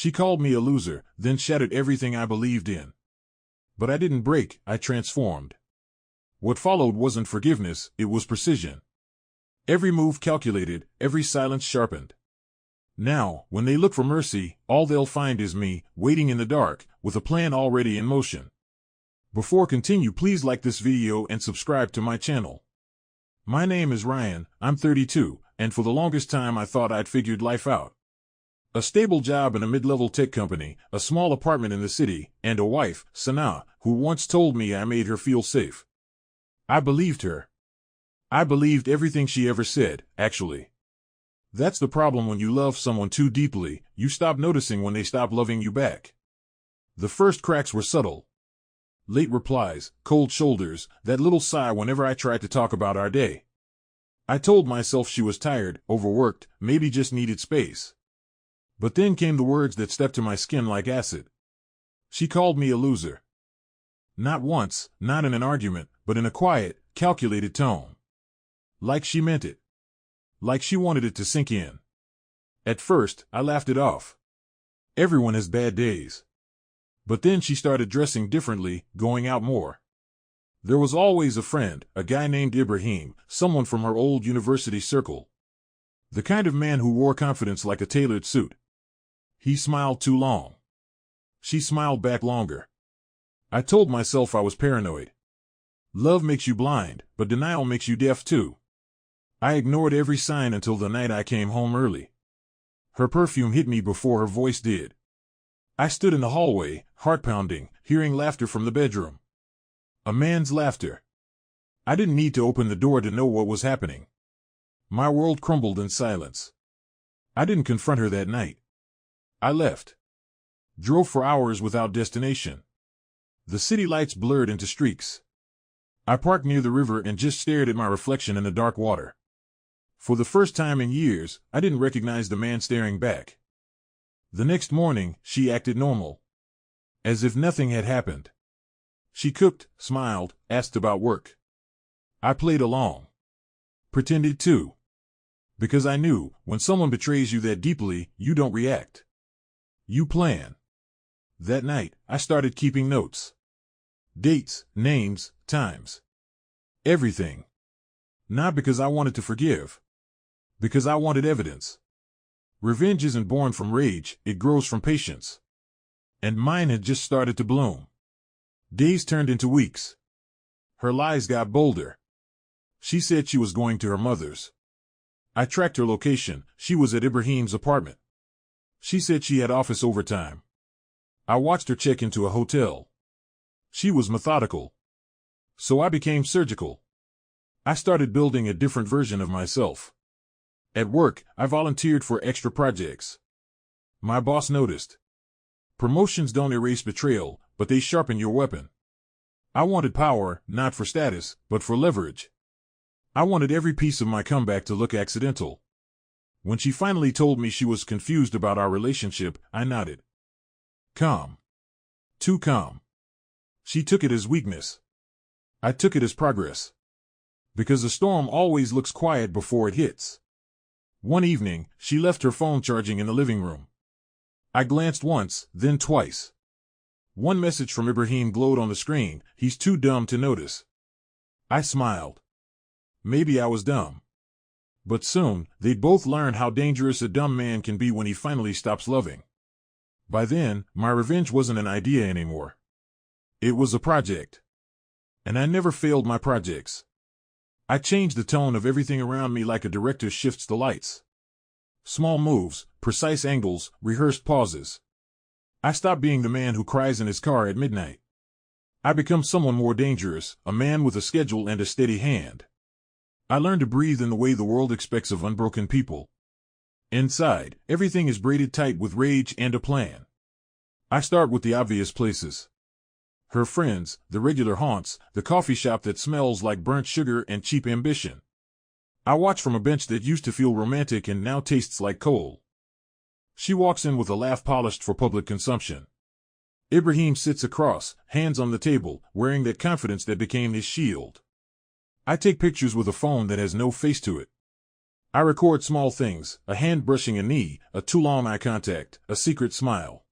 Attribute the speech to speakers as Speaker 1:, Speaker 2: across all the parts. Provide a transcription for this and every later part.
Speaker 1: She called me a loser, then shattered everything I believed in. But I didn't break, I transformed. What followed wasn't forgiveness, it was precision. Every move calculated, every silence sharpened. Now, when they look for mercy, all they'll find is me, waiting in the dark, with a plan already in motion. Before continue, please like this video and subscribe to my channel. My name is Ryan, I'm 32, and for the longest time I thought I'd figured life out. A stable job in a mid-level tech company, a small apartment in the city, and a wife, Sanaa, who once told me I made her feel safe. I believed her. I believed everything she ever said, actually. That's the problem when you love someone too deeply, you stop noticing when they stop loving you back. The first cracks were subtle. Late replies, cold shoulders, that little sigh whenever I tried to talk about our day. I told myself she was tired, overworked, maybe just needed space. But then came the words that stepped to my skin like acid. She called me a loser. Not once, not in an argument, but in a quiet, calculated tone. Like she meant it. Like she wanted it to sink in. At first, I laughed it off. Everyone has bad days. But then she started dressing differently, going out more. There was always a friend, a guy named Ibrahim, someone from her old university circle. The kind of man who wore confidence like a tailored suit. He smiled too long. She smiled back longer. I told myself I was paranoid. Love makes you blind, but denial makes you deaf too. I ignored every sign until the night I came home early. Her perfume hit me before her voice did. I stood in the hallway, heart pounding, hearing laughter from the bedroom. A man's laughter. I didn't need to open the door to know what was happening. My world crumbled in silence. I didn't confront her that night. I left. Drove for hours without destination. The city lights blurred into streaks. I parked near the river and just stared at my reflection in the dark water. For the first time in years, I didn't recognize the man staring back. The next morning, she acted normal. As if nothing had happened. She cooked, smiled, asked about work. I played along. Pretended to. Because I knew, when someone betrays you that deeply, you don't react. You plan. That night, I started keeping notes. Dates, names, times. Everything. Not because I wanted to forgive. Because I wanted evidence. Revenge isn't born from rage, it grows from patience. And mine had just started to bloom. Days turned into weeks. Her lies got bolder. She said she was going to her mother's. I tracked her location, she was at Ibrahim's apartment. She said she had office overtime. I watched her check into a hotel. She was methodical. So I became surgical. I started building a different version of myself. At work, I volunteered for extra projects. My boss noticed. Promotions don't erase betrayal, but they sharpen your weapon. I wanted power, not for status, but for leverage. I wanted every piece of my comeback to look accidental. When she finally told me she was confused about our relationship, I nodded. Calm. Too calm. She took it as weakness. I took it as progress. Because a storm always looks quiet before it hits. One evening, she left her phone charging in the living room. I glanced once, then twice. One message from Ibrahim glowed on the screen, he's too dumb to notice. I smiled. Maybe I was dumb. But soon, they'd both learn how dangerous a dumb man can be when he finally stops loving. By then, my revenge wasn't an idea anymore. It was a project. And I never failed my projects. I changed the tone of everything around me like a director shifts the lights. Small moves, precise angles, rehearsed pauses. I stopped being the man who cries in his car at midnight. I become someone more dangerous, a man with a schedule and a steady hand. I learned to breathe in the way the world expects of unbroken people. Inside, everything is braided tight with rage and a plan. I start with the obvious places. Her friends, the regular haunts, the coffee shop that smells like burnt sugar and cheap ambition. I watch from a bench that used to feel romantic and now tastes like coal. She walks in with a laugh polished for public consumption. Ibrahim sits across, hands on the table, wearing that confidence that became his shield. I take pictures with a phone that has no face to it. I record small things, a hand brushing a knee, a too long eye contact, a secret smile.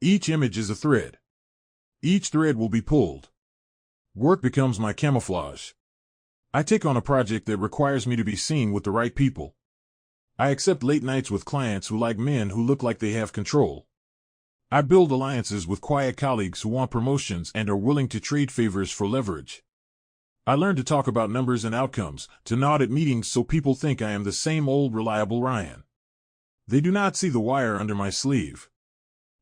Speaker 1: Each image is a thread. Each thread will be pulled. Work becomes my camouflage. I take on a project that requires me to be seen with the right people. I accept late nights with clients who like men who look like they have control. I build alliances with quiet colleagues who want promotions and are willing to trade favors for leverage. I learn to talk about numbers and outcomes, to nod at meetings so people think I am the same old reliable Ryan. They do not see the wire under my sleeve.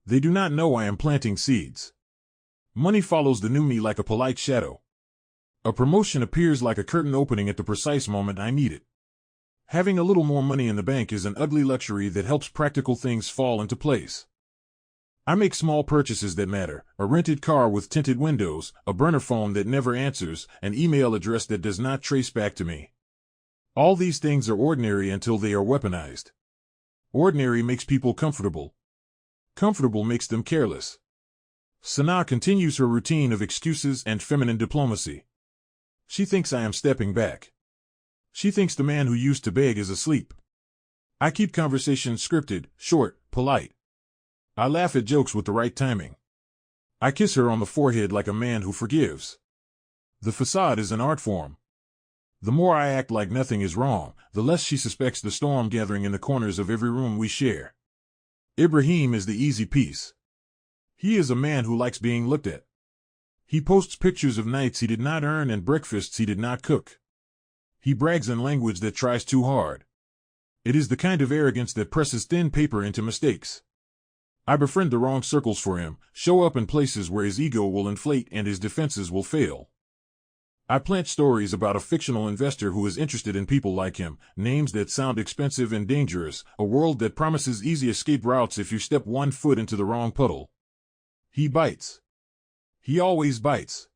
Speaker 1: They do not know I am planting seeds. Money follows the new me like a polite shadow. A promotion appears like a curtain opening at the precise moment I need it. Having a little more money in the bank is an ugly luxury that helps practical things fall into place. I make small purchases that matter, a rented car with tinted windows, a burner phone that never answers, an email address that does not trace back to me. All these things are ordinary until they are weaponized. Ordinary makes people comfortable. Comfortable makes them careless. Sanaa continues her routine of excuses and feminine diplomacy. She thinks I am stepping back. She thinks the man who used to beg is asleep. I keep conversations scripted, short, polite. I laugh at jokes with the right timing. I kiss her on the forehead like a man who forgives. The facade is an art form. The more I act like nothing is wrong, the less she suspects the storm gathering in the corners of every room we share. Ibrahim is the easy piece. He is a man who likes being looked at. He posts pictures of nights he did not earn and breakfasts he did not cook. He brags in language that tries too hard. It is the kind of arrogance that presses thin paper into mistakes. I befriend the wrong circles for him, show up in places where his ego will inflate and his defenses will fail. I plant stories about a fictional investor who is interested in people like him, names that sound expensive and dangerous, a world that promises easy escape routes if you step one foot into the wrong puddle. He bites. He always bites.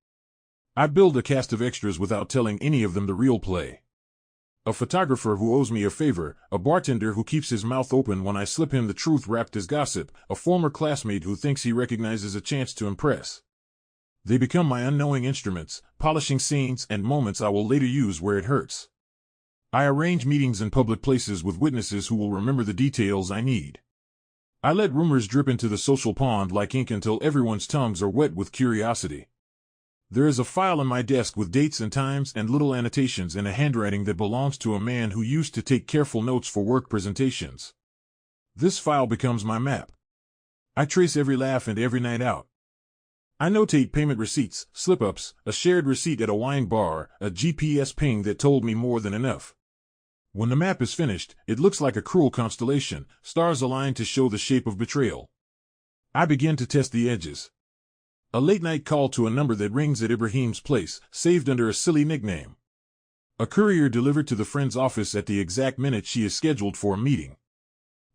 Speaker 1: I build a cast of extras without telling any of them the real play. A photographer who owes me a favor, a bartender who keeps his mouth open when I slip him the truth wrapped as gossip, a former classmate who thinks he recognizes a chance to impress. They become my unknowing instruments, polishing scenes and moments I will later use where it hurts. I arrange meetings in public places with witnesses who will remember the details I need. I let rumors drip into the social pond like ink until everyone's tongues are wet with curiosity. There is a file on my desk with dates and times and little annotations in a handwriting that belongs to a man who used to take careful notes for work presentations. This file becomes my map. I trace every laugh and every night out. I notate payment receipts, slip-ups, a shared receipt at a wine bar, a GPS ping that told me more than enough. When the map is finished, it looks like a cruel constellation, stars aligned to show the shape of betrayal. I begin to test the edges. A late-night call to a number that rings at Ibrahim's place, saved under a silly nickname. A courier delivered to the friend's office at the exact minute she is scheduled for a meeting.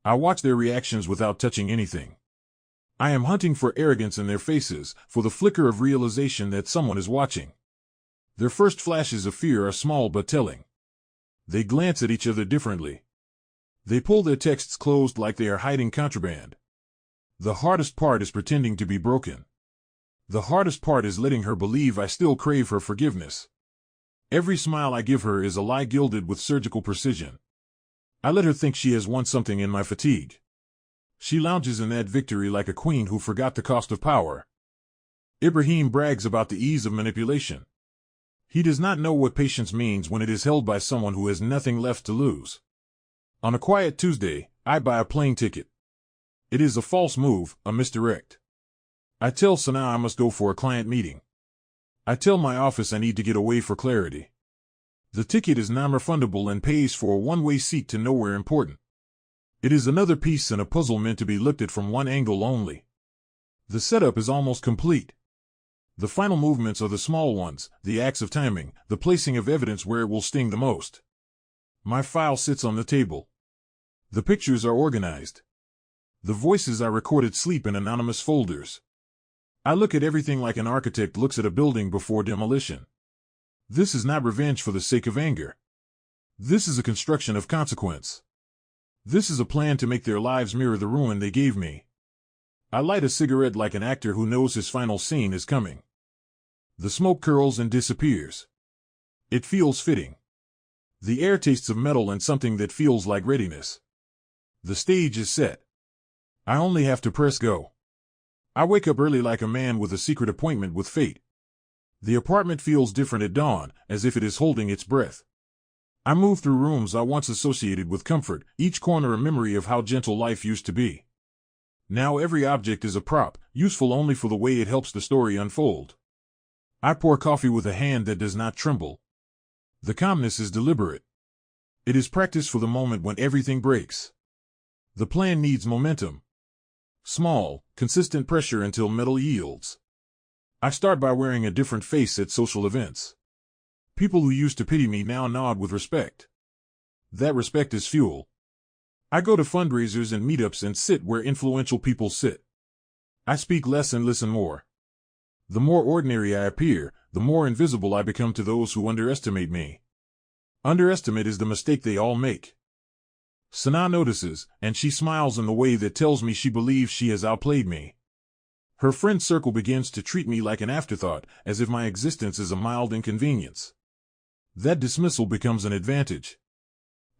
Speaker 1: I watch their reactions without touching anything. I am hunting for arrogance in their faces, for the flicker of realization that someone is watching. Their first flashes of fear are small but telling. They glance at each other differently. They pull their texts closed like they are hiding contraband. The hardest part is pretending to be broken. The hardest part is letting her believe I still crave her forgiveness. Every smile I give her is a lie gilded with surgical precision. I let her think she has won something in my fatigue. She lounges in that victory like a queen who forgot the cost of power. Ibrahim brags about the ease of manipulation. He does not know what patience means when it is held by someone who has nothing left to lose. On a quiet Tuesday, I buy a plane ticket. It is a false move, a misdirect. I tell Sanaa I must go for a client meeting. I tell my office I need to get away for clarity. The ticket is non-refundable and pays for a one-way seat to nowhere important. It is another piece in a puzzle meant to be looked at from one angle only. The setup is almost complete. The final movements are the small ones, the acts of timing, the placing of evidence where it will sting the most. My file sits on the table. The pictures are organized. The voices I recorded sleep in anonymous folders. I look at everything like an architect looks at a building before demolition. This is not revenge for the sake of anger. This is a construction of consequence. This is a plan to make their lives mirror the ruin they gave me. I light a cigarette like an actor who knows his final scene is coming. The smoke curls and disappears. It feels fitting. The air tastes of metal and something that feels like readiness. The stage is set. I only have to press go. I wake up early like a man with a secret appointment with fate. The apartment feels different at dawn, as if it is holding its breath. I move through rooms I once associated with comfort, each corner a memory of how gentle life used to be. Now every object is a prop, useful only for the way it helps the story unfold. I pour coffee with a hand that does not tremble. The calmness is deliberate. It is practice for the moment when everything breaks. The plan needs momentum. Small, consistent pressure until metal yields. I start by wearing a different face at social events. People who used to pity me now nod with respect. That respect is fuel. I go to fundraisers and meetups and sit where influential people sit. I speak less and listen more. The more ordinary I appear, the more invisible I become to those who underestimate me. Underestimate is the mistake they all make. Sana notices, and she smiles in the way that tells me she believes she has outplayed me. Her friend circle begins to treat me like an afterthought, as if my existence is a mild inconvenience. That dismissal becomes an advantage.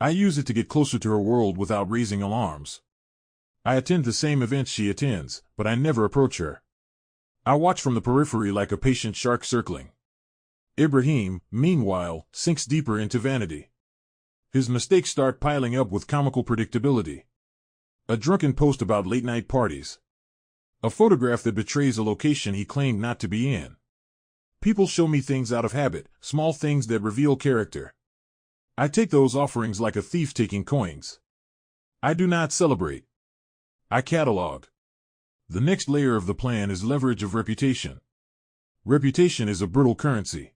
Speaker 1: I use it to get closer to her world without raising alarms. I attend the same events she attends, but I never approach her. I watch from the periphery like a patient shark circling. Ibrahim, meanwhile, sinks deeper into vanity. His mistakes start piling up with comical predictability. A drunken post about late-night parties. A photograph that betrays a location he claimed not to be in. People show me things out of habit, small things that reveal character. I take those offerings like a thief taking coins. I do not celebrate. I catalog. The next layer of the plan is leverage of reputation. Reputation is a brittle currency.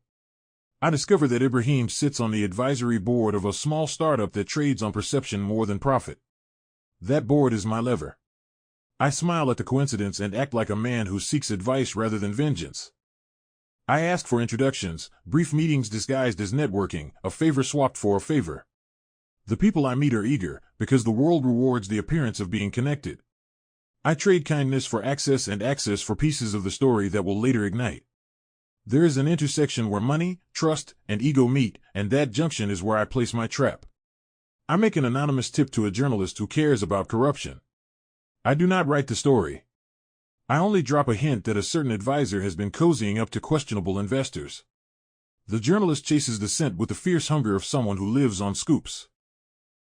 Speaker 1: I discover that Ibrahim sits on the advisory board of a small startup that trades on perception more than profit. That board is my lever. I smile at the coincidence and act like a man who seeks advice rather than vengeance. I ask for introductions, brief meetings disguised as networking, a favor swapped for a favor. The people I meet are eager, because the world rewards the appearance of being connected. I trade kindness for access and access for pieces of the story that will later ignite. There is an intersection where money, trust, and ego meet, and that junction is where I place my trap. I make an anonymous tip to a journalist who cares about corruption. I do not write the story. I only drop a hint that a certain advisor has been cozying up to questionable investors. The journalist chases the scent with the fierce hunger of someone who lives on scoops.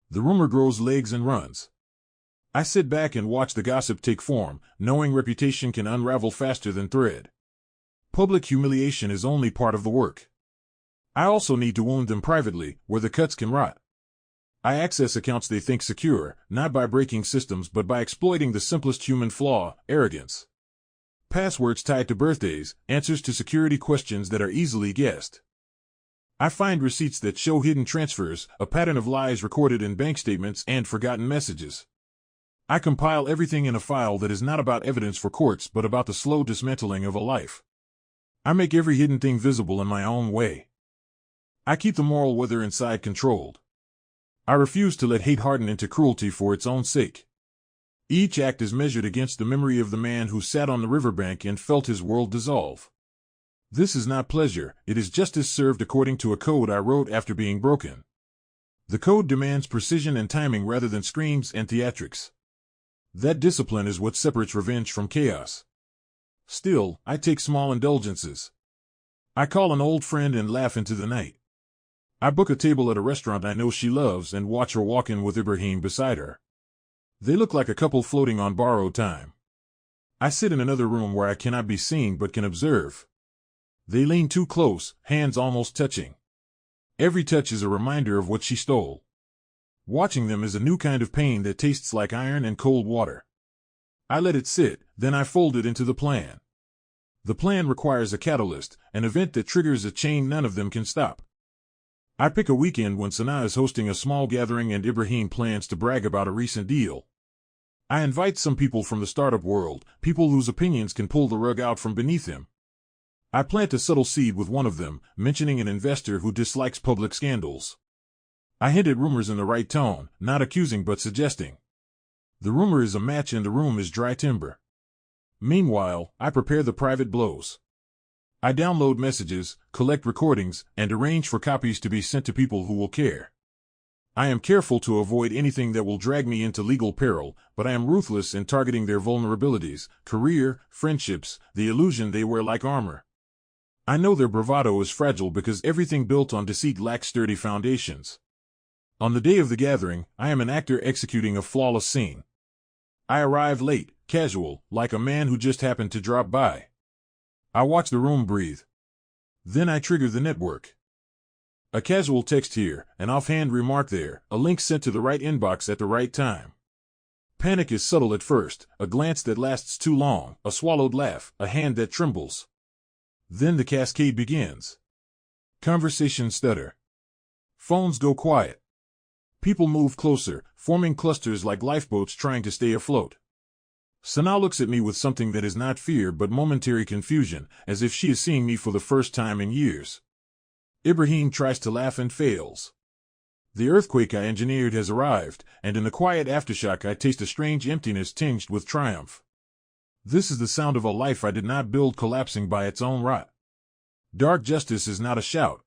Speaker 1: The rumor grows legs and runs. I sit back and watch the gossip take form, knowing reputation can unravel faster than thread. Public humiliation is only part of the work. I also need to wound them privately, where the cuts can rot. I access accounts they think secure, not by breaking systems but by exploiting the simplest human flaw, arrogance. Passwords tied to birthdays, answers to security questions that are easily guessed. I find receipts that show hidden transfers, a pattern of lies recorded in bank statements and forgotten messages. I compile everything in a file that is not about evidence for courts but about the slow dismantling of a life. I make every hidden thing visible in my own way. I keep the moral weather inside controlled. I refuse to let hate harden into cruelty for its own sake. Each act is measured against the memory of the man who sat on the riverbank and felt his world dissolve. This is not pleasure, it is justice served according to a code I wrote after being broken. The code demands precision and timing rather than screams and theatrics. That discipline is what separates revenge from chaos. Still, I take small indulgences. I call an old friend and laugh into the night. I book a table at a restaurant I know she loves and watch her walk in with Ibrahim beside her. They look like a couple floating on borrowed time. I sit in another room where I cannot be seen but can observe. They lean too close, hands almost touching. Every touch is a reminder of what she stole. Watching them is a new kind of pain that tastes like iron and cold water. I let it sit, then I fold it into the plan. The plan requires a catalyst, an event that triggers a chain none of them can stop. I pick a weekend when Sana is hosting a small gathering and Ibrahim plans to brag about a recent deal. I invite some people from the startup world, people whose opinions can pull the rug out from beneath him. I plant a subtle seed with one of them, mentioning an investor who dislikes public scandals. I hint at rumors in the right tone, not accusing but suggesting. The rumor is a match and the room is dry timber. Meanwhile, I prepare the private blows. I download messages, collect recordings, and arrange for copies to be sent to people who will care. I am careful to avoid anything that will drag me into legal peril, but I am ruthless in targeting their vulnerabilities, career, friendships, the illusion they wear like armor. I know their bravado is fragile because everything built on deceit lacks sturdy foundations. On the day of the gathering, I am an actor executing a flawless scene. I arrive late, casual, like a man who just happened to drop by. I watch the room breathe. Then I trigger the network. A casual text here, an offhand remark there, a link sent to the right inbox at the right time. Panic is subtle at first, a glance that lasts too long, a swallowed laugh, a hand that trembles. Then the cascade begins. Conversations stutter. Phones go quiet. People move closer, forming clusters like lifeboats trying to stay afloat. Sana looks at me with something that is not fear but momentary confusion, as if she is seeing me for the first time in years. Ibrahim tries to laugh and fails. The earthquake I engineered has arrived, and in the quiet aftershock I taste a strange emptiness tinged with triumph. This is the sound of a life I did not build collapsing by its own rot. Dark justice is not a shout.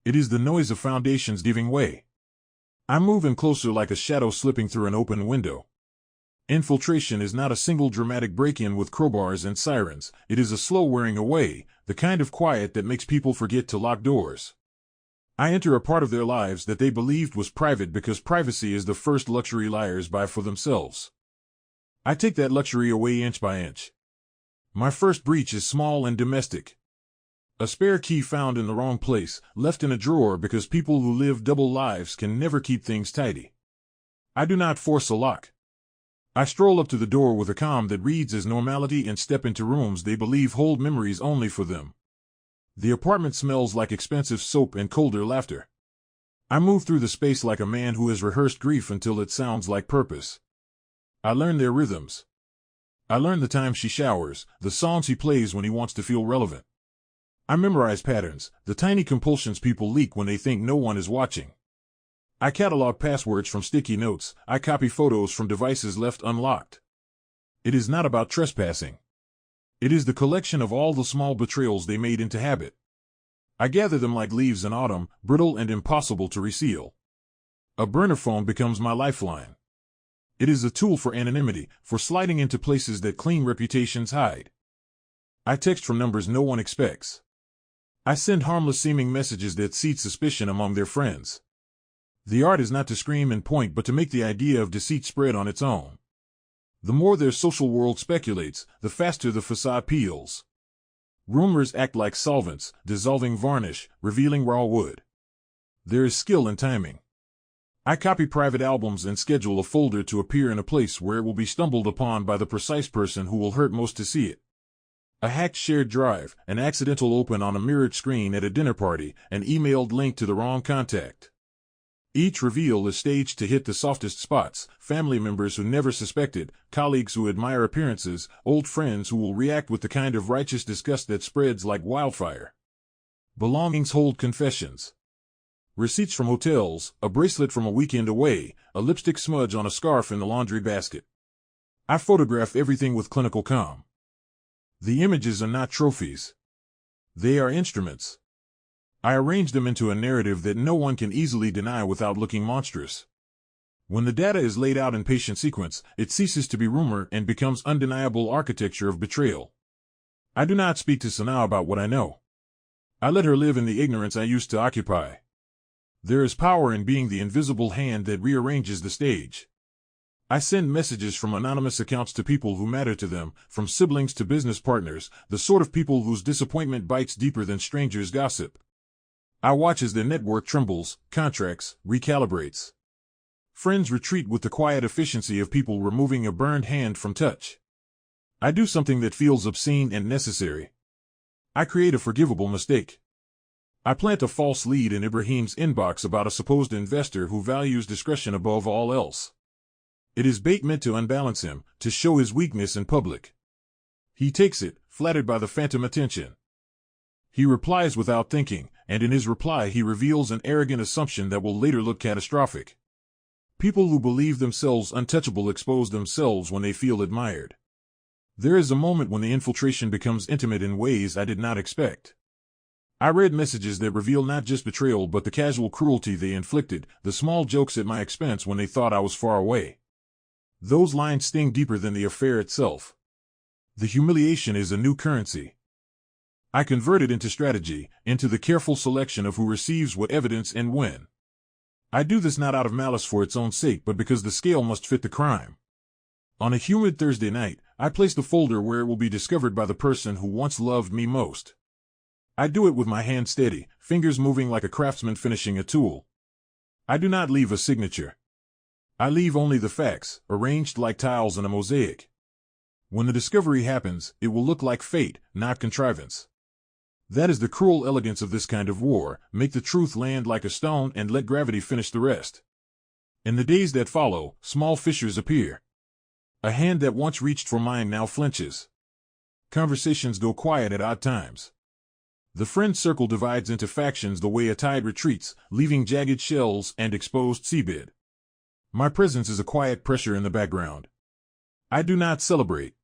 Speaker 1: It is the noise of foundations giving way. I move in closer like a shadow slipping through an open window. Infiltration is not a single dramatic break-in with crowbars and sirens. It is a slow wearing away, the kind of quiet that makes people forget to lock doors. I enter a part of their lives that they believed was private because privacy is the first luxury liars buy for themselves. I take that luxury away inch by inch. My first breach is small and domestic. A spare key found in the wrong place, left in a drawer because people who live double lives can never keep things tidy. I do not force a lock. I stroll up to the door with a calm that reads as normality and step into rooms they believe hold memories only for them. The apartment smells like expensive soap and colder laughter. I move through the space like a man who has rehearsed grief until it sounds like purpose. I learn their rhythms. I learn the time she showers, the songs he plays when he wants to feel relevant. I memorize patterns, the tiny compulsions people leak when they think no one is watching. I catalog passwords from sticky notes. I copy photos from devices left unlocked. It is not about trespassing. It is the collection of all the small betrayals they made into habit. I gather them like leaves in autumn, brittle and impossible to reseal. A burner phone becomes my lifeline. It is a tool for anonymity, for sliding into places that clean reputations hide. I text from numbers no one expects. I send harmless-seeming messages that seed suspicion among their friends. The art is not to scream and point but to make the idea of deceit spread on its own. The more their social world speculates, the faster the facade peels. Rumors act like solvents, dissolving varnish, revealing raw wood. There is skill in timing. I copy private albums and schedule a folder to appear in a place where it will be stumbled upon by the precise person who will hurt most to see it. A hacked shared drive, an accidental open on a mirrored screen at a dinner party, an emailed link to the wrong contact. Each reveal is staged to hit the softest spots, family members who never suspected, colleagues who admire appearances, old friends who will react with the kind of righteous disgust that spreads like wildfire. Belongings hold confessions. Receipts from hotels, a bracelet from a weekend away, a lipstick smudge on a scarf in the laundry basket. I photograph everything with clinical calm. The images are not trophies. They are instruments. I arrange them into a narrative that no one can easily deny without looking monstrous. When the data is laid out in patient sequence, it ceases to be rumor and becomes undeniable architecture of betrayal. I do not speak to Sana about what I know. I let her live in the ignorance I used to occupy. There is power in being the invisible hand that rearranges the stage. I send messages from anonymous accounts to people who matter to them, from siblings to business partners, the sort of people whose disappointment bites deeper than strangers' gossip. I watch as their network trembles, contracts, recalibrates. Friends retreat with the quiet efficiency of people removing a burned hand from touch. I do something that feels obscene and necessary. I create a forgivable mistake. I plant a false lead in Ibrahim's inbox about a supposed investor who values discretion above all else. It is bait meant to unbalance him, to show his weakness in public. He takes it, flattered by the phantom attention. He replies without thinking, and in his reply he reveals an arrogant assumption that will later look catastrophic. People who believe themselves untouchable expose themselves when they feel admired. There is a moment when the infiltration becomes intimate in ways I did not expect. I read messages that reveal not just betrayal but the casual cruelty they inflicted, the small jokes at my expense when they thought I was far away. Those lines sting deeper than the affair itself. The humiliation is a new currency. I convert it into strategy, into the careful selection of who receives what evidence and when. I do this not out of malice for its own sake but because the scale must fit the crime. On a humid Thursday night, I place the folder where it will be discovered by the person who once loved me most. I do it with my hand steady, fingers moving like a craftsman finishing a tool. I do not leave a signature. I leave only the facts, arranged like tiles in a mosaic. When the discovery happens, it will look like fate, not contrivance. That is the cruel elegance of this kind of war: make the truth land like a stone and let gravity finish the rest. In the days that follow, small fissures appear. A hand that once reached for mine now flinches. Conversations go quiet at odd times. The friend circle divides into factions the way a tide retreats, leaving jagged shells and exposed seabed. My presence is a quiet pressure in the background. I do not celebrate.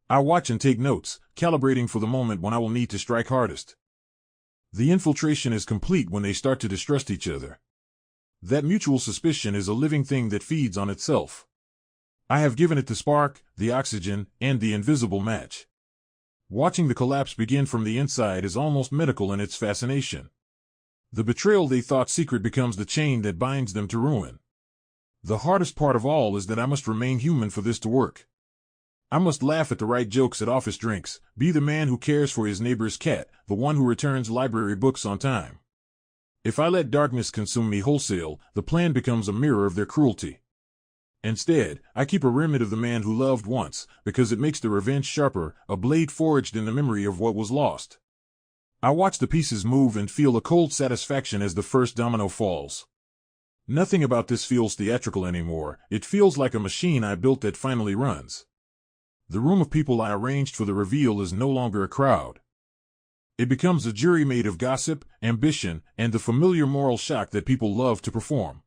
Speaker 1: I watch and take notes, calibrating for the moment when I will need to strike hardest. The infiltration is complete when they start to distrust each other. That mutual suspicion is a living thing that feeds on itself. I have given it the spark, the oxygen, and the invisible match. Watching the collapse begin from the inside is almost medical in its fascination. The betrayal they thought secret becomes the chain that binds them to ruin. The hardest part of all is that I must remain human for this to work. I must laugh at the right jokes at office drinks, be the man who cares for his neighbor's cat, the one who returns library books on time. If I let darkness consume me wholesale, the plan becomes a mirror of their cruelty. Instead, I keep a remnant of the man who loved once, because it makes the revenge sharper, a blade forged in the memory of what was lost. I watch the pieces move and feel a cold satisfaction as the first domino falls. Nothing about this feels theatrical anymore. It feels like a machine I built that finally runs. The room of people I arranged for the reveal is no longer a crowd. It becomes a jury made of gossip, ambition, and the familiar moral shock that people love to perform.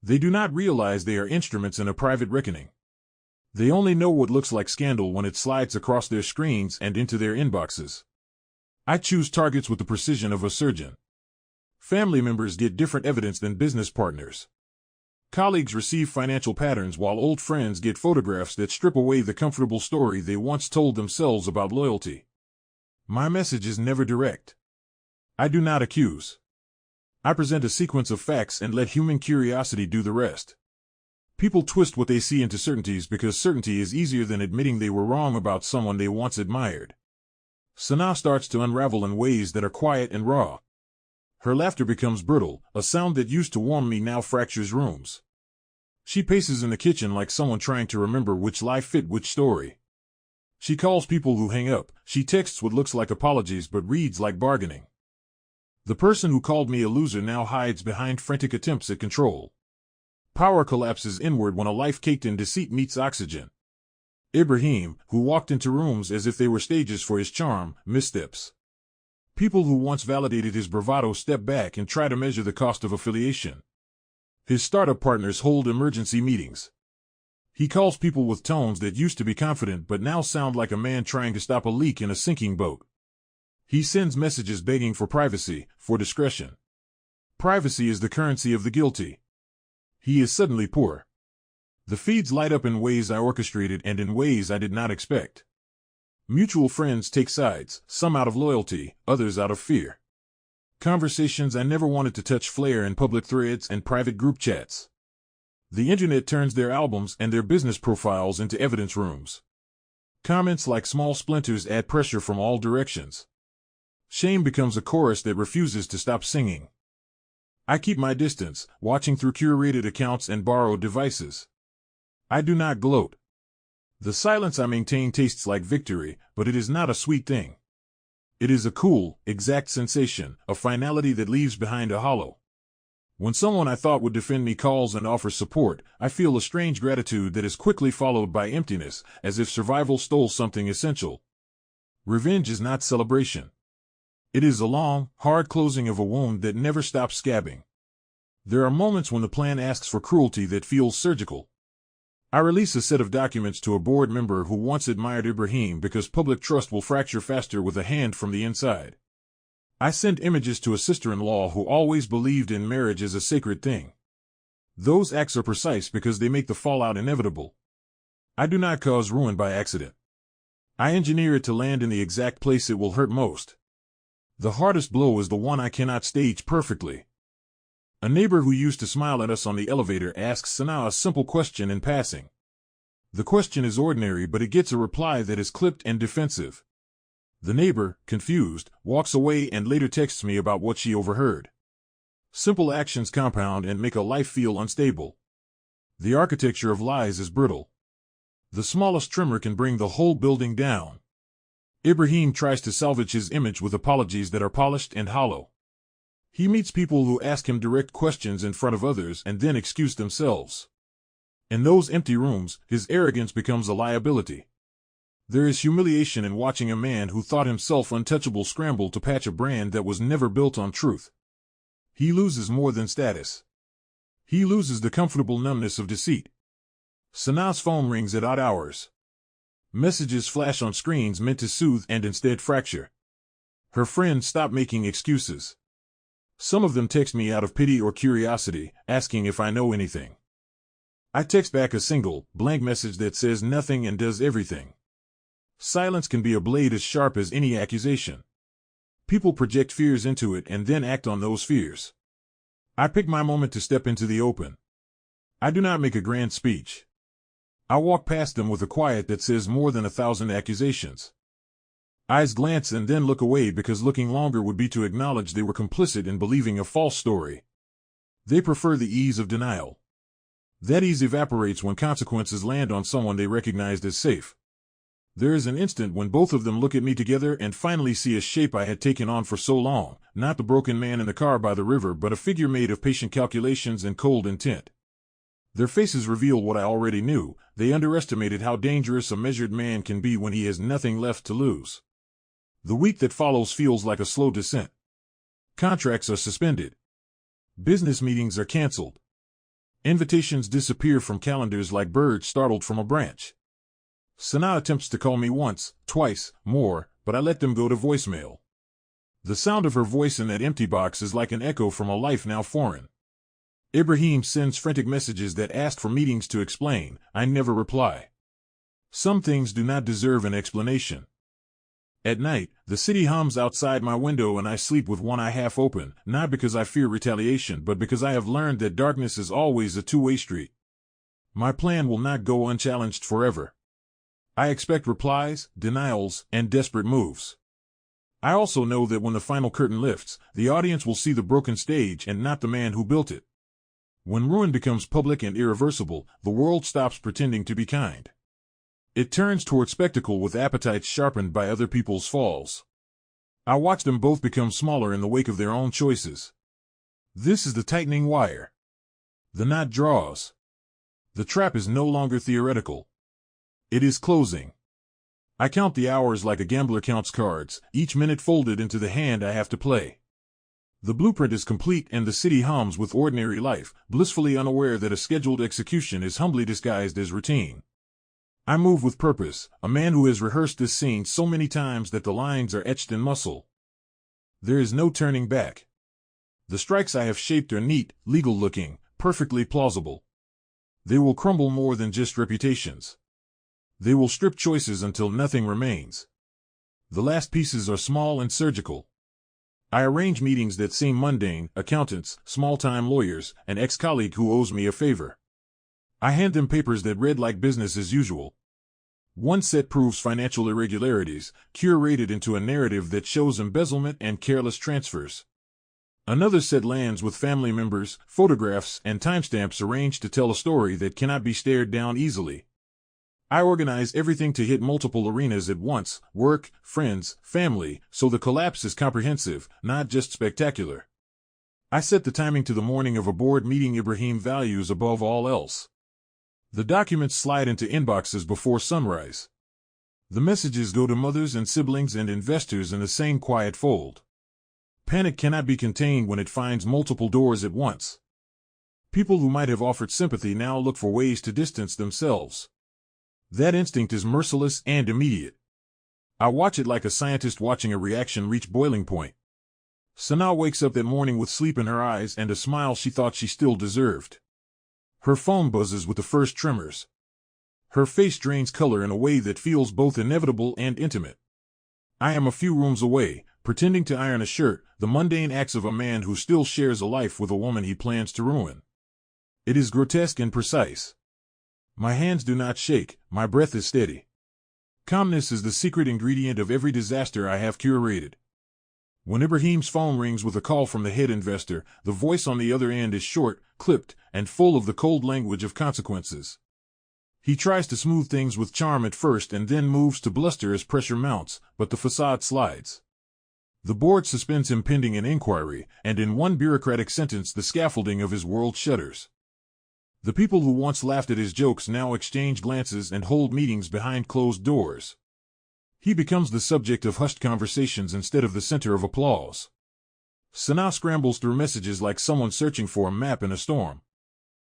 Speaker 1: They do not realize they are instruments in a private reckoning. They only know what looks like scandal when it slides across their screens and into their inboxes. I choose targets with the precision of a surgeon. Family members get different evidence than business partners. Colleagues receive financial patterns while old friends get photographs that strip away the comfortable story they once told themselves about loyalty. My message is never direct. I do not accuse. I present a sequence of facts and let human curiosity do the rest. People twist what they see into certainties because certainty is easier than admitting they were wrong about someone they once admired. Sanaa starts to unravel in ways that are quiet and raw. Her laughter becomes brittle, a sound that used to warm me now fractures rooms. She paces in the kitchen like someone trying to remember which lie fit which story. She calls people who hang up, she texts what looks like apologies but reads like bargaining. The person who called me a loser now hides behind frantic attempts at control. Power collapses inward when a life caked in deceit meets oxygen. Ibrahim, who walked into rooms as if they were stages for his charm, missteps. People who once validated his bravado step back and try to measure the cost of affiliation. His startup partners hold emergency meetings. He calls people with tones that used to be confident but now sound like a man trying to stop a leak in a sinking boat. He sends messages begging for privacy, for discretion. Privacy is the currency of the guilty. He is suddenly poor. The feeds light up in ways I orchestrated and in ways I did not expect. Mutual friends take sides, some out of loyalty, others out of fear. Conversations I never wanted to touch flare in public threads and private group chats. The internet turns their albums and their business profiles into evidence rooms. Comments like small splinters add pressure from all directions. Shame becomes a chorus that refuses to stop singing. I keep my distance, watching through curated accounts and borrowed devices. I do not gloat. The silence I maintain tastes like victory, but it is not a sweet thing. It is a cool, exact sensation, a finality that leaves behind a hollow. When someone I thought would defend me calls and offers support, I feel a strange gratitude that is quickly followed by emptiness, as if survival stole something essential. Revenge is not celebration. It is a long, hard closing of a wound that never stops scabbing. There are moments when the plan asks for cruelty that feels surgical. I release a set of documents to a board member who once admired Ibrahim because public trust will fracture faster with a hand from the inside. I sent images to a sister-in-law who always believed in marriage as a sacred thing. Those acts are precise because they make the fallout inevitable. I do not cause ruin by accident. I engineer it to land in the exact place it will hurt most. The hardest blow is the one I cannot stage perfectly. A neighbor who used to smile at us on the elevator asks Sanaa a simple question in passing. The question is ordinary, but it gets a reply that is clipped and defensive. The neighbor, confused, walks away and later texts me about what she overheard. Simple actions compound and make a life feel unstable. The architecture of lies is brittle. The smallest tremor can bring the whole building down. Ibrahim tries to salvage his image with apologies that are polished and hollow. He meets people who ask him direct questions in front of others and then excuse themselves. In those empty rooms, his arrogance becomes a liability. There is humiliation in watching a man who thought himself untouchable scramble to patch a brand that was never built on truth. He loses more than status. He loses the comfortable numbness of deceit. Sanaa's phone rings at odd hours. Messages flash on screens meant to soothe and instead fracture. Her friends stop making excuses. Some of them text me out of pity or curiosity, asking if I know anything. I text back a single, blank message that says nothing and does everything. Silence can be a blade as sharp as any accusation. People project fears into it and then act on those fears. I pick my moment to step into the open. I do not make a grand speech. I walk past them with a quiet that says more than 1,000 accusations. Eyes glance and then look away because looking longer would be to acknowledge they were complicit in believing a false story. They prefer the ease of denial. That ease evaporates when consequences land on someone they recognized as safe. There is an instant when both of them look at me together and finally see a shape I had taken on for so long, not the broken man in the car by the river but a figure made of patient calculations and cold intent. Their faces reveal what I already knew. They underestimated how dangerous a measured man can be when he has nothing left to lose. The week that follows feels like a slow descent. Contracts are suspended. Business meetings are canceled. Invitations disappear from calendars like birds startled from a branch. Sanaa attempts to call me once, twice, more, but I let them go to voicemail. The sound of her voice in that empty box is like an echo from a life now foreign. Ibrahim sends frantic messages that ask for meetings to explain. I never reply. Some things do not deserve an explanation. At night, the city hums outside my window and I sleep with one eye half open, not because I fear retaliation but because I have learned that darkness is always a two-way street. My plan will not go unchallenged forever. I expect replies, denials, and desperate moves. I also know that when the final curtain lifts, the audience will see the broken stage and not the man who built it. When ruin becomes public and irreversible, the world stops pretending to be kind. It turns toward spectacle with appetites sharpened by other people's falls. I watch them both become smaller in the wake of their own choices. This is the tightening wire. The knot draws. The trap is no longer theoretical. It is closing. I count the hours like a gambler counts cards, each minute folded into the hand I have to play. The blueprint is complete and the city hums with ordinary life, blissfully unaware that a scheduled execution is humbly disguised as routine. I move with purpose, a man who has rehearsed this scene so many times that the lines are etched in muscle. There is no turning back. The strikes I have shaped are neat, legal-looking, perfectly plausible. They will crumble more than just reputations. They will strip choices until nothing remains. The last pieces are small and surgical. I arrange meetings that seem mundane, accountants, small-time lawyers, an ex-colleague who owes me a favor. I hand them papers that read like business as usual. One set proves financial irregularities, curated into a narrative that shows embezzlement and careless transfers. Another set lands with family members, photographs, and timestamps arranged to tell a story that cannot be stared down easily. I organize everything to hit multiple arenas at once, work, friends, family, so the collapse is comprehensive, not just spectacular. I set the timing to the morning of a board meeting Ibrahim values above all else. The documents slide into inboxes before sunrise. The messages go to mothers and siblings and investors in the same quiet fold. Panic cannot be contained when it finds multiple doors at once. People who might have offered sympathy now look for ways to distance themselves. That instinct is merciless and immediate. I watch it like a scientist watching a reaction reach boiling point. Sana wakes up that morning with sleep in her eyes and a smile she thought she still deserved. Her phone buzzes with the first tremors. Her face drains color in a way that feels both inevitable and intimate. I am a few rooms away, pretending to iron a shirt, the mundane acts of a man who still shares a life with a woman he plans to ruin. It is grotesque and precise. My hands do not shake, my breath is steady. Calmness is the secret ingredient of every disaster I have curated. When Ibrahim's phone rings with a call from the head investor, the voice on the other end is short, clipped, and full of the cold language of consequences. He tries to smooth things with charm at first and then moves to bluster as pressure mounts, but the facade slides. The board suspends him pending an inquiry, and in one bureaucratic sentence the scaffolding of his world shudders. The people who once laughed at his jokes now exchange glances and hold meetings behind closed doors. He becomes the subject of hushed conversations instead of the center of applause. Sana scrambles through messages like someone searching for a map in a storm.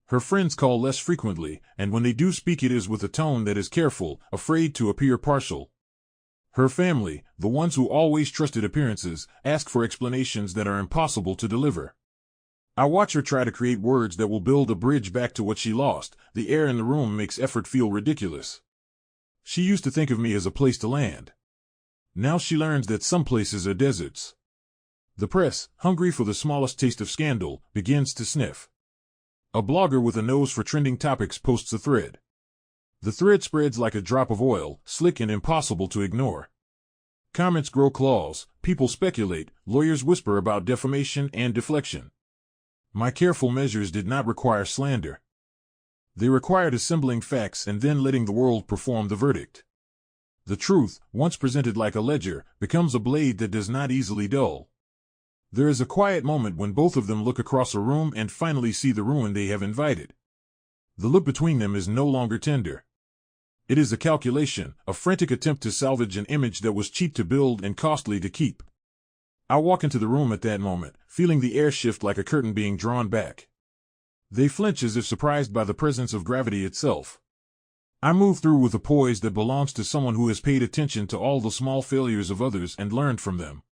Speaker 1: Her friends call less frequently, and when they do speak it is with a tone that is careful, afraid to appear partial. Her family, the ones who always trusted appearances, ask for explanations that are impossible to deliver. I watch her try to create words that will build a bridge back to what she lost. The air in the room makes effort feel ridiculous. She used to think of me as a place to land. Now she learns that some places are deserts. The press, hungry for the smallest taste of scandal, begins to sniff. A blogger with a nose for trending topics posts a thread. The thread spreads like a drop of oil, slick and impossible to ignore. Comments grow claws, people speculate, lawyers whisper about defamation and deflection. My careful measures did not require slander. They required assembling facts and then letting the world perform the verdict. The truth, once presented like a ledger, becomes a blade that does not easily dull. There is a quiet moment when both of them look across a room and finally see the ruin they have invited. The look between them is no longer tender. It is a calculation, a frantic attempt to salvage an image that was cheap to build and costly to keep. I walk into the room at that moment, feeling the air shift like a curtain being drawn back. They flinch as if surprised by the presence of gravity itself. I move through with a poise that belongs to someone who has paid attention to all the small failures of others and learned from them.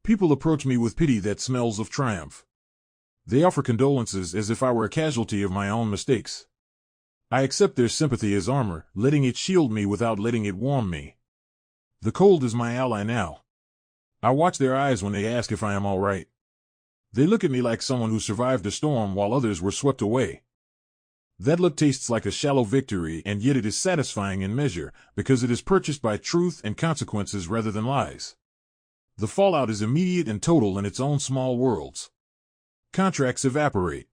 Speaker 1: People approach me with pity that smells of triumph. They offer condolences as if I were a casualty of my own mistakes. I accept their sympathy as armor, letting it shield me without letting it warm me. The cold is my ally now. I watch their eyes when they ask if I am all right. They look at me like someone who survived a storm while others were swept away. That look tastes like a shallow victory, and yet it is satisfying in measure, because it is purchased by truth and consequences rather than lies. The fallout is immediate and total in its own small worlds. Contracts evaporate.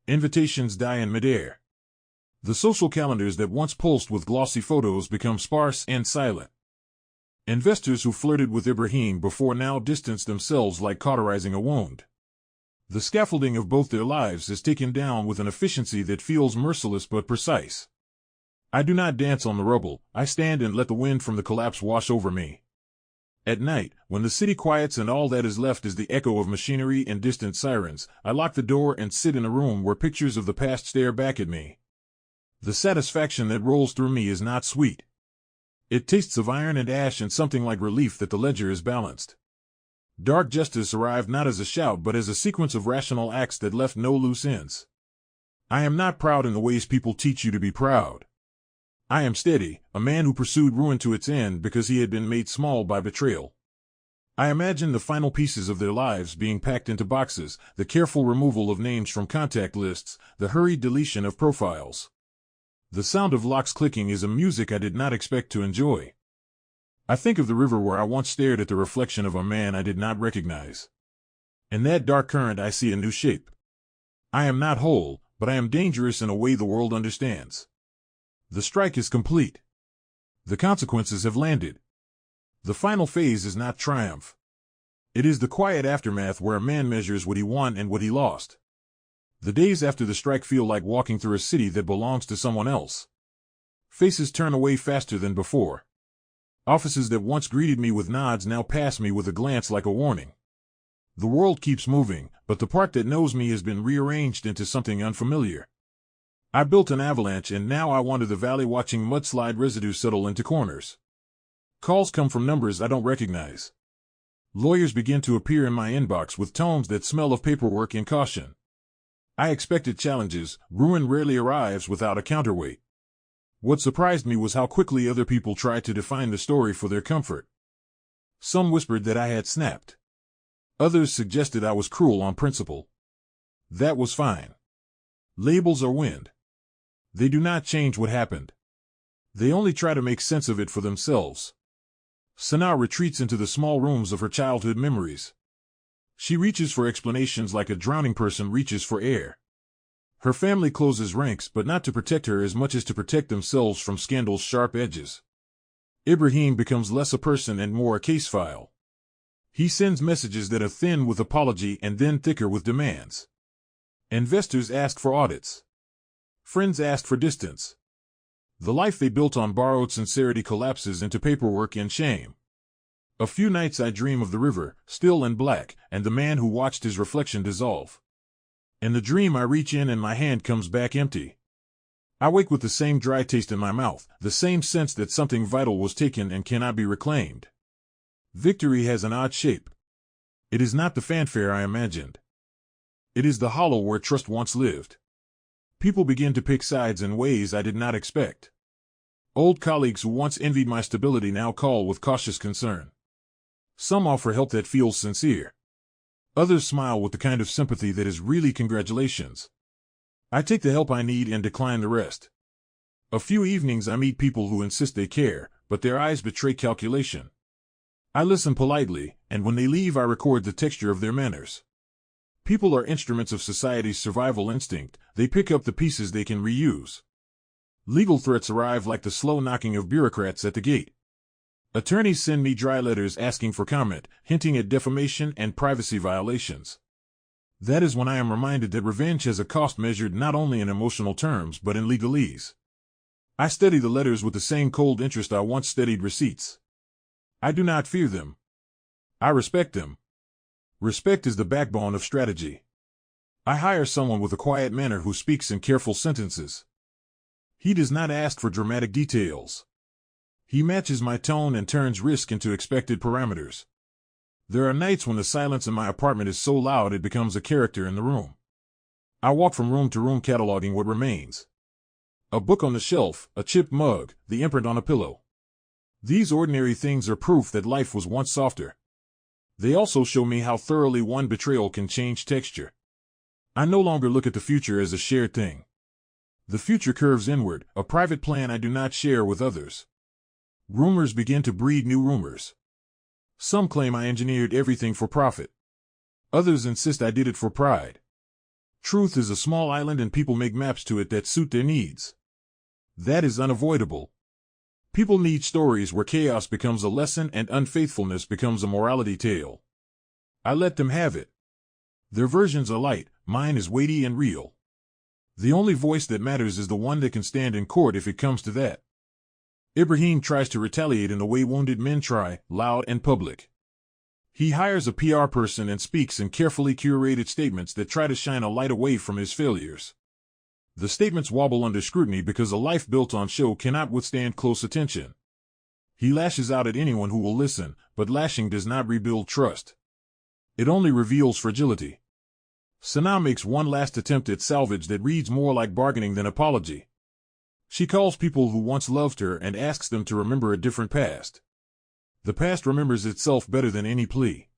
Speaker 1: Invitations die in midair. The social calendars that once pulsed with glossy photos become sparse and silent. Investors who flirted with Ibrahim before now distance themselves like cauterizing a wound. The scaffolding of both their lives is taken down with an efficiency that feels merciless but precise. I do not dance on the rubble, I stand and let the wind from the collapse wash over me. At night, when the city quiets and all that is left is the echo of machinery and distant sirens, I lock the door and sit in a room where pictures of the past stare back at me. The satisfaction that rolls through me is not sweet. It tastes of iron and ash and something like relief that the ledger is balanced. Dark justice arrived not as a shout but as a sequence of rational acts that left no loose ends. I am not proud in the ways people teach you to be proud. I am steady, a man who pursued ruin to its end because he had been made small by betrayal. I imagine the final pieces of their lives being packed into boxes, the careful removal of names from contact lists, the hurried deletion of profiles. The sound of locks clicking is a music I did not expect to enjoy. I think of the river where I once stared at the reflection of a man I did not recognize. In that dark current I see a new shape. I am not whole, but I am dangerous in a way the world understands. The strike is complete. The consequences have landed. The final phase is not triumph. It is the quiet aftermath where a man measures what he won and what he lost. The days after the strike feel like walking through a city that belongs to someone else. Faces turn away faster than before. Offices that once greeted me with nods now pass me with a glance like a warning. The world keeps moving, but the part that knows me has been rearranged into something unfamiliar. I built an avalanche and now I wander the valley watching mudslide residue settle into corners. Calls come from numbers I don't recognize. Lawyers begin to appear in my inbox with tones that smell of paperwork and caution. I expected challenges. Ruin rarely arrives without a counterweight. What surprised me was how quickly other people tried to define the story for their comfort. Some whispered that I had snapped. Others suggested I was cruel on principle. That was fine. Labels are wind. They do not change what happened. They only try to make sense of it for themselves. Sanaa retreats into the small rooms of her childhood memories. She reaches for explanations like a drowning person reaches for air. Her family closes ranks, but not to protect her as much as to protect themselves from scandal's sharp edges. Ibrahim becomes less a person and more a case file. He sends messages that are thin with apology and then thicker with demands. Investors ask for audits. Friends ask for distance. The life they built on borrowed sincerity collapses into paperwork and shame. A few nights I dream of the river, still and black, and the man who watched his reflection dissolve. In the dream I reach in and my hand comes back empty. I wake with the same dry taste in my mouth, the same sense that something vital was taken and cannot be reclaimed. Victory has an odd shape. It is not the fanfare I imagined. It is the hollow where trust once lived. People begin to pick sides in ways I did not expect. Old colleagues who once envied my stability now call with cautious concern. Some offer help that feels sincere. Others smile with the kind of sympathy that is really congratulations. I take the help I need and decline the rest. A few evenings I meet people who insist they care, but their eyes betray calculation. I listen politely, and when they leave I record the texture of their manners. People are instruments of society's survival instinct. They pick up the pieces they can reuse. Legal threats arrive like the slow knocking of bureaucrats at the gate. Attorneys send me dry letters asking for comment, hinting at defamation and privacy violations. That is when I am reminded that revenge has a cost measured not only in emotional terms but in legalese. I study the letters with the same cold interest I once studied receipts. I do not fear them. I respect them. Respect is the backbone of strategy. I hire someone with a quiet manner who speaks in careful sentences. He does not ask for dramatic details. He matches my tone and turns risk into expected parameters. There are nights when the silence in my apartment is so loud it becomes a character in the room. I walk from room to room cataloging what remains. A book on the shelf, a chipped mug, the imprint on a pillow. These ordinary things are proof that life was once softer. They also show me how thoroughly one betrayal can change texture. I no longer look at the future as a shared thing. The future curves inward, a private plan I do not share with others. Rumors begin to breed new rumors. Some claim I engineered everything for profit. Others insist I did it for pride. Truth is a small island and people make maps to it that suit their needs. That is unavoidable. People need stories where chaos becomes a lesson and unfaithfulness becomes a morality tale. I let them have it. Their versions are light, mine is weighty and real. The only voice that matters is the one that can stand in court if it comes to that. Ibrahim tries to retaliate in the way wounded men try, loud and public. He hires a PR person and speaks in carefully curated statements that try to shine a light away from his failures. The statements wobble under scrutiny because a life built on show cannot withstand close attention. He lashes out at anyone who will listen, but lashing does not rebuild trust. It only reveals fragility. Sanaa makes one last attempt at salvage that reads more like bargaining than apology. She calls people who once loved her and asks them to remember a different past. The past remembers itself better than any plea.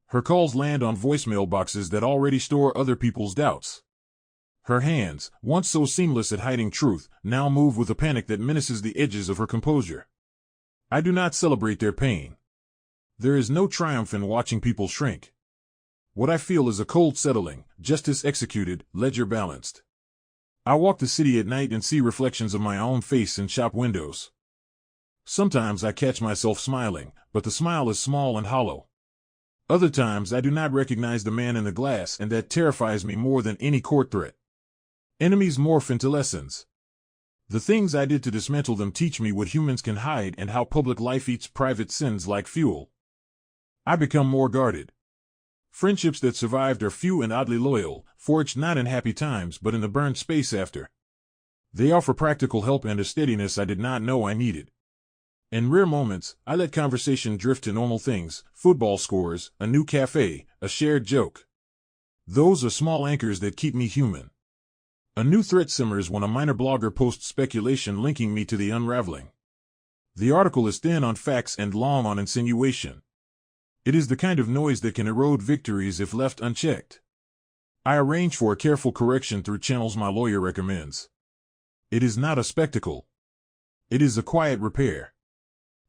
Speaker 1: Her calls land on voicemail boxes that already store other people's doubts. Her hands, once so seamless at hiding truth, now move with a panic that menaces the edges of her composure. I do not celebrate their pain. There is no triumph in watching people shrink. What I feel is a cold settling, justice executed, ledger balanced. I walk the city at night and see reflections of my own face in shop windows. Sometimes I catch myself smiling, but the smile is small and hollow. Other times I do not recognize the man in the glass, and that terrifies me more than any court threat. Enemies morph into lessons. The things I did to dismantle them teach me what humans can hide and how public life eats private sins like fuel. I become more guarded. Friendships that survived are few and oddly loyal, forged not in happy times but in the burned space after. They offer practical help and a steadiness I did not know I needed. In rare moments, I let conversation drift to normal things: football scores, a new cafe, a shared joke. Those are small anchors that keep me human. A new threat simmers when a minor blogger posts speculation linking me to the unraveling. The article is thin on facts and long on insinuation. It is the kind of noise that can erode victories if left unchecked. I arrange for a careful correction through channels my lawyer recommends. It is not a spectacle. It is a quiet repair.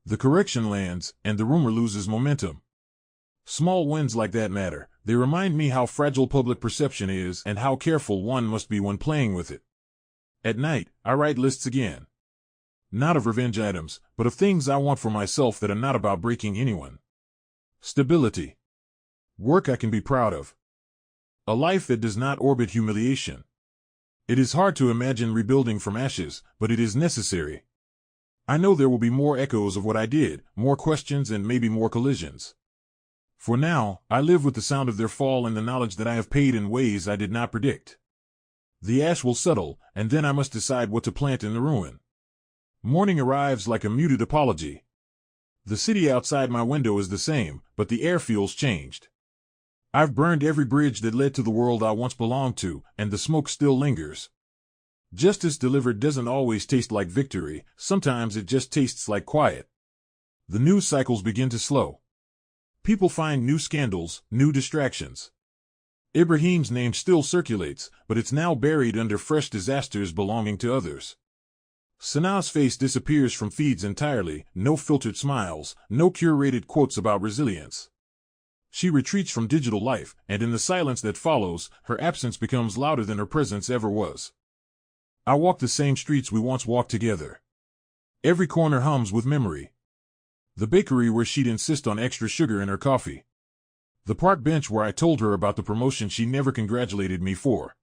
Speaker 1: The correction lands, and the rumor loses momentum. Small wins like that matter. They remind me how fragile public perception is and how careful one must be when playing with it. At night, I write lists again. Not of revenge items, but of things I want for myself that are not about breaking anyone. Stability. Work I can be proud of. A life that does not orbit humiliation. It is hard to imagine rebuilding from ashes, but it is necessary. I know there will be more echoes of what I did, more questions and maybe more collisions. For now, I live with the sound of their fall and the knowledge that I have paid in ways I did not predict. The ash will settle, and then I must decide what to plant in the ruin. Morning arrives like a muted apology. The city outside my window is the same, but the air feels changed. I've burned every bridge that led to the world I once belonged to, and the smoke still lingers. Justice delivered doesn't always taste like victory, sometimes it just tastes like quiet. The news cycles begin to slow. People find new scandals, new distractions. Ibrahim's name still circulates, but it's now buried under fresh disasters belonging to others. Sanaa's face disappears from feeds entirely, no filtered smiles, no curated quotes about resilience. She retreats from digital life, and in the silence that follows, her absence becomes louder than her presence ever was. I walk the same streets we once walked together. Every corner hums with memory. The bakery where she'd insist on extra sugar in her coffee. The park bench where I told her about the promotion she never congratulated me for.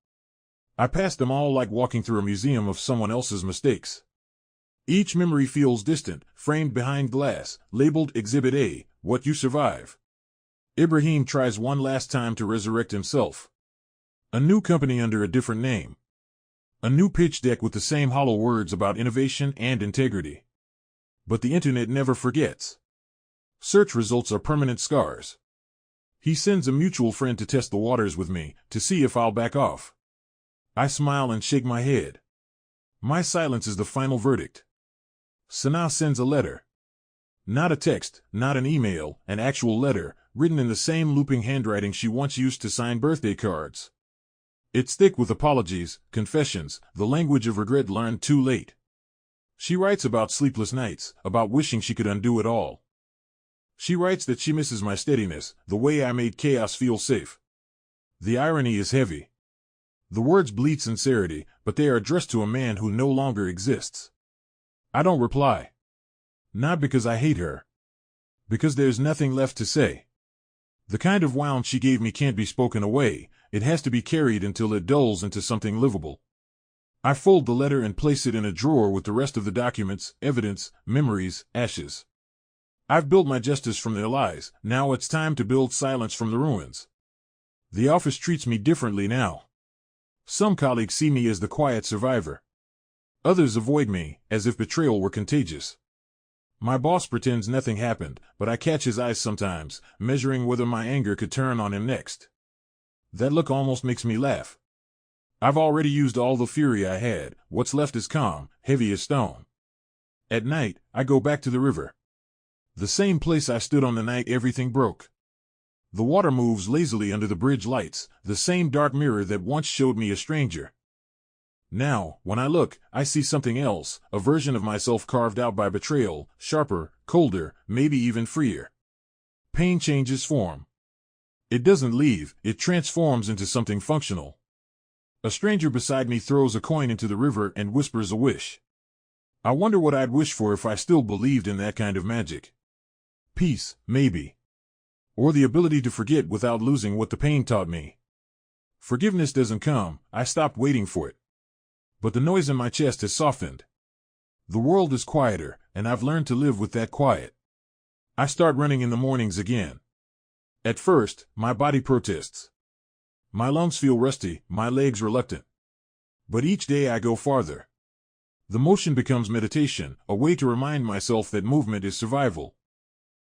Speaker 1: I pass them all like walking through a museum of someone else's mistakes. Each memory feels distant, framed behind glass, labeled Exhibit A, what you survive. Ibrahim tries one last time to resurrect himself. A new company under a different name. A new pitch deck with the same hollow words about innovation and integrity. But the internet never forgets. Search results are permanent scars. He sends a mutual friend to test the waters with me, to see if I'll back off. I smile and shake my head. My silence is the final verdict. Sanaa sends a letter. Not a text, not an email, an actual letter, written in the same looping handwriting she once used to sign birthday cards. It's thick with apologies, confessions, the language of regret learned too late. She writes about sleepless nights, about wishing she could undo it all. She writes that she misses my steadiness, the way I made chaos feel safe. The irony is heavy. The words bleed sincerity, but they are addressed to a man who no longer exists. I don't reply. Not because I hate her. Because there's nothing left to say. The kind of wound she gave me can't be spoken away, it has to be carried until it dulls into something livable. I fold the letter and place it in a drawer with the rest of the documents, evidence, memories, ashes. I've built my justice from their lies, now it's time to build silence from the ruins. The office treats me differently now. Some colleagues see me as the quiet survivor. Others avoid me, as if betrayal were contagious. My boss pretends nothing happened, but I catch his eyes sometimes, measuring whether my anger could turn on him next. That look almost makes me laugh. I've already used all the fury I had, what's left is calm, heavy as stone. At night, I go back to the river. The same place I stood on the night everything broke. The water moves lazily under the bridge lights, the same dark mirror that once showed me a stranger. Now, when I look, I see something else, a version of myself carved out by betrayal, sharper, colder, maybe even freer. Pain changes form. It doesn't leave, it transforms into something functional. A stranger beside me throws a coin into the river and whispers a wish. I wonder what I'd wish for if I still believed in that kind of magic. Peace, maybe. Or the ability to forget without losing what the pain taught me. Forgiveness doesn't come, I stopped waiting for it. But the noise in my chest has softened. The world is quieter, and I've learned to live with that quiet. I start running in the mornings again. At first, my body protests. My lungs feel rusty, my legs reluctant. But each day I go farther. The motion becomes meditation, a way to remind myself that movement is survival.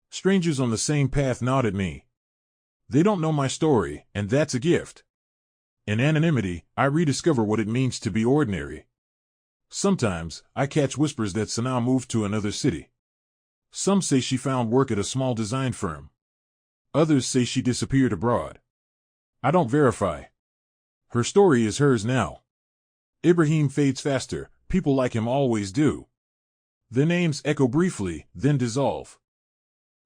Speaker 1: Strangers on the same path nod at me. They don't know my story, and that's a gift. In anonymity, I rediscover what it means to be ordinary. Sometimes, I catch whispers that Sanaa moved to another city. Some say she found work at a small design firm. Others say she disappeared abroad. I don't verify. Her story is hers now. Ibrahim fades faster, people like him always do. Their names echo briefly, then dissolve.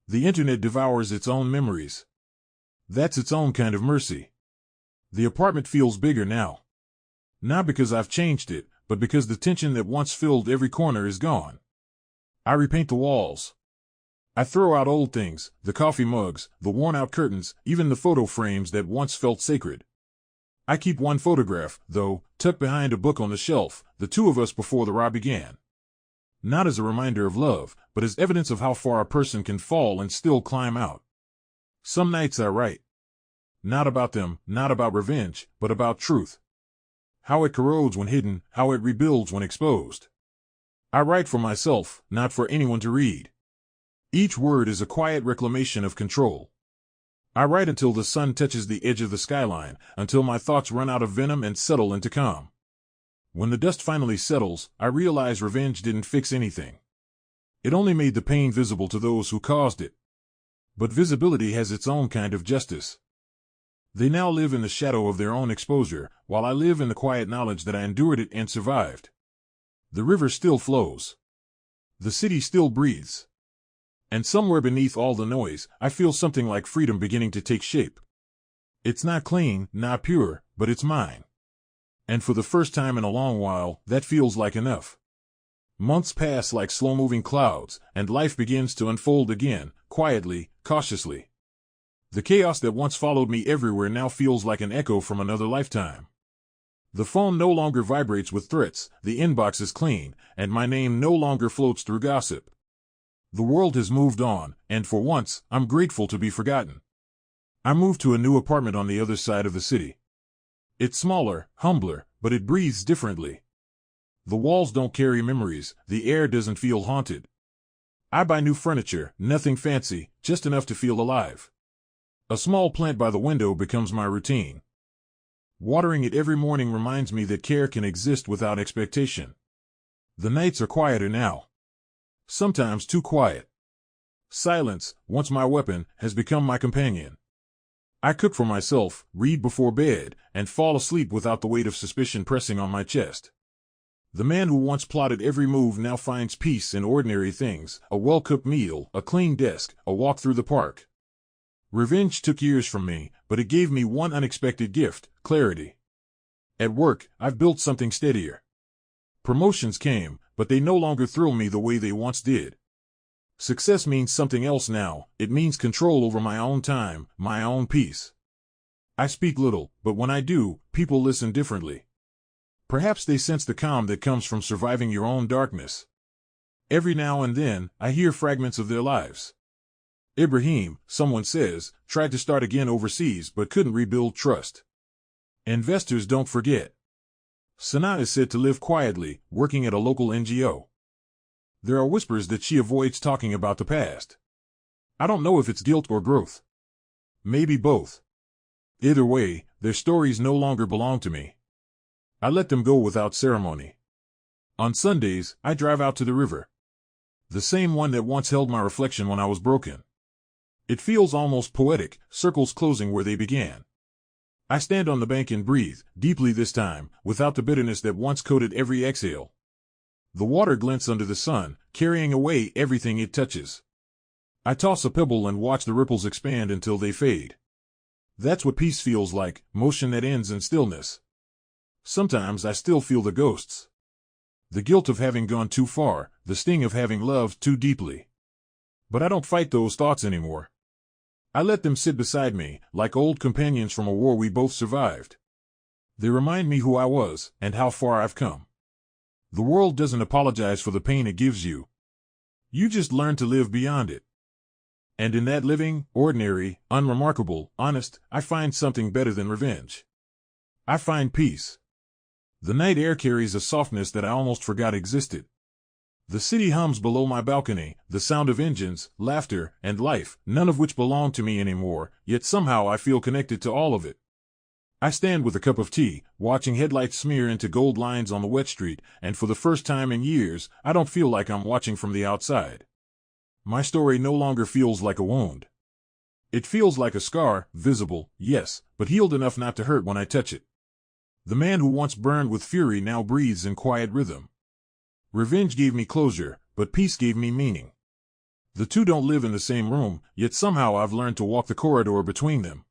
Speaker 1: The internet devours its own memories. That's its own kind of mercy. The apartment feels bigger now. Not because I've changed it, but because the tension that once filled every corner is gone. I repaint the walls. I throw out old things, the coffee mugs, the worn-out curtains, even the photo frames that once felt sacred. I keep one photograph, though, tucked behind a book on the shelf, the two of us before the row began. Not as a reminder of love, but as evidence of how far a person can fall and still climb out. Some nights I write. Not about them, not about revenge, but about truth. How it corrodes when hidden, how it rebuilds when exposed. I write for myself, not for anyone to read. Each word is a quiet reclamation of control. I write until the sun touches the edge of the skyline, until my thoughts run out of venom and settle into calm. When the dust finally settles, I realize revenge didn't fix anything. It only made the pain visible to those who caused it. But visibility has its own kind of justice. They now live in the shadow of their own exposure, while I live in the quiet knowledge that I endured it and survived. The river still flows. The city still breathes. And somewhere beneath all the noise, I feel something like freedom beginning to take shape. It's not clean, not pure, but it's mine. And for the first time in a long while, that feels like enough. Months pass like slow-moving clouds, and life begins to unfold again, quietly, cautiously. The chaos that once followed me everywhere now feels like an echo from another lifetime. The phone no longer vibrates with threats, the inbox is clean, and my name no longer floats through gossip. The world has moved on, and for once, I'm grateful to be forgotten. I moved to a new apartment on the other side of the city. It's smaller, humbler, but it breathes differently. The walls don't carry memories, the air doesn't feel haunted. I buy new furniture, nothing fancy, just enough to feel alive. A small plant by the window becomes my routine. Watering it every morning reminds me that care can exist without expectation. The nights are quieter now. Sometimes too quiet. Silence, once my weapon, has become my companion. I cook for myself, read before bed, and fall asleep without the weight of suspicion pressing on my chest. The man who once plotted every move now finds peace in ordinary things, a well-cooked meal, a clean desk, a walk through the park. Revenge took years from me, but it gave me one unexpected gift, clarity. At work, I've built something steadier. Promotions came, but they no longer thrill me the way they once did. Success means something else now. It means control over my own time, my own peace. I speak little, but when I do, people listen differently. Perhaps they sense the calm that comes from surviving your own darkness. Every now and then, I hear fragments of their lives. Ibrahim, someone says, tried to start again overseas but couldn't rebuild trust. Investors don't forget. Sanaa is said to live quietly, working at a local NGO. There are whispers that she avoids talking about the past. I don't know if it's guilt or growth. Maybe both. Either way, their stories no longer belong to me. I let them go without ceremony. On Sundays, I drive out to the river. The same one that once held my reflection when I was broken. It feels almost poetic, circles closing where they began. I stand on the bank and breathe, deeply this time, without the bitterness that once coated every exhale. The water glints under the sun, carrying away everything it touches. I toss a pebble and watch the ripples expand until they fade. That's what peace feels like, motion that ends in stillness. Sometimes I still feel the ghosts. The guilt of having gone too far, the sting of having loved too deeply. But I don't fight those thoughts anymore. I let them sit beside me, like old companions from a war we both survived. They remind me who I was, and how far I've come. The world doesn't apologize for the pain it gives you. You just learn to live beyond it. And in that living, ordinary, unremarkable, honest, I find something better than revenge. I find peace. The night air carries a softness that I almost forgot existed. The city hums below my balcony, the sound of engines, laughter, and life, none of which belong to me anymore, yet somehow I feel connected to all of it. I stand with a cup of tea, watching headlights smear into gold lines on the wet street, and for the first time in years, I don't feel like I'm watching from the outside. My story no longer feels like a wound. It feels like a scar, visible, yes, but healed enough not to hurt when I touch it. The man who once burned with fury now breathes in quiet rhythm. Revenge gave me closure, but peace gave me meaning. The two don't live in the same room, yet somehow I've learned to walk the corridor between them.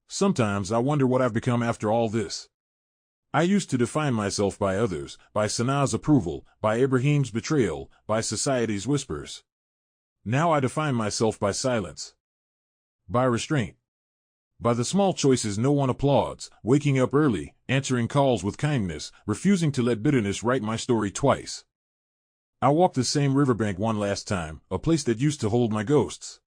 Speaker 1: Sometimes I wonder what I've become after all this. I used to define myself by others, by Sanaa's approval, by Ibrahim's betrayal, by society's whispers. Now I define myself by silence. By restraint. By the small choices no one applauds, waking up early, answering calls with kindness, refusing to let bitterness write my story twice. I walked the same riverbank one last time, a place that used to hold my ghosts.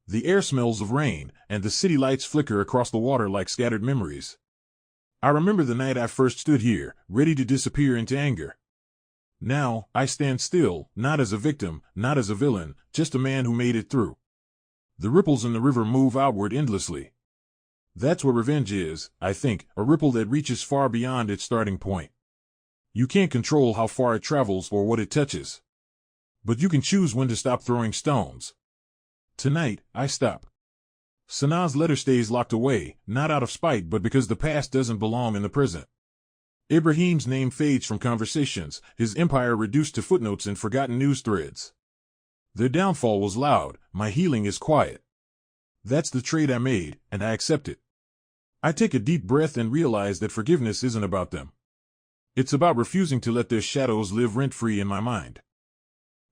Speaker 1: The air smells of rain, and the city lights flicker across the water like scattered memories. I remember the night I first stood here, ready to disappear into anger. Now, I stand still, not as a victim, not as a villain, just a man who made it through. The ripples in the river move outward endlessly. That's what revenge is, I think, a ripple that reaches far beyond its starting point. You can't control how far it travels or what it touches. But you can choose when to stop throwing stones. Tonight, I stop. Sanaa's letter stays locked away, not out of spite but because the past doesn't belong in the present. Ibrahim's name fades from conversations, his empire reduced to footnotes in forgotten news threads. Their downfall was loud, my healing is quiet. That's the trade I made, and I accept it. I take a deep breath and realize that forgiveness isn't about them. It's about refusing to let their shadows live rent-free in my mind.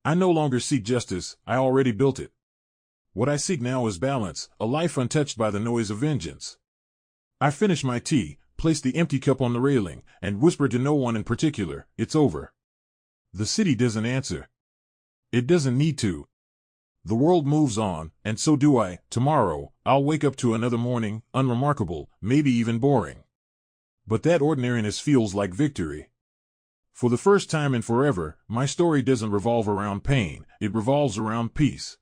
Speaker 1: I no longer seek justice, I already built it. What I seek now is balance, a life untouched by the noise of vengeance. I finish my tea, place the empty cup on the railing, and whisper to no one in particular, it's over. The city doesn't answer. It doesn't need to. The world moves on, and so do I. Tomorrow, I'll wake up to another morning, unremarkable, maybe even boring. But that ordinariness feels like victory. For the first time in forever, my story doesn't revolve around pain, it revolves around peace.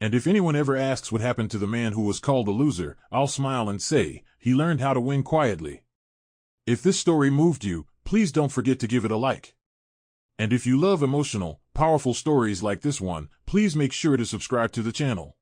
Speaker 1: And if anyone ever asks what happened to the man who was called a loser, I'll smile and say, he learned how to win quietly. If this story moved you, please don't forget to give it a like. And if you love emotional, powerful stories like this one, please make sure to subscribe to the channel.